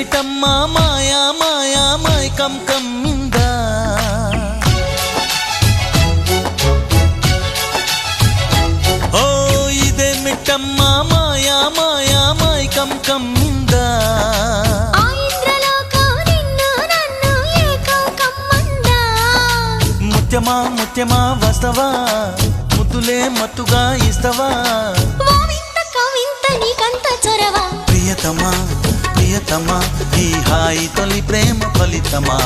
ఇదేమిటమ్మా మాయా మాయా మైకం కమ్మిందా ఓ ఇదేమిటమ్మా మాయా మాయా మైకం కమ్మిందా ముత్యమా ముత్యమా వస్తవా ముద్దులే మత్తుగా ఇస్తవా ప్రియతమా ప్రియతమా ఈ హాయి తొలి ప్రేమ ఫలితమా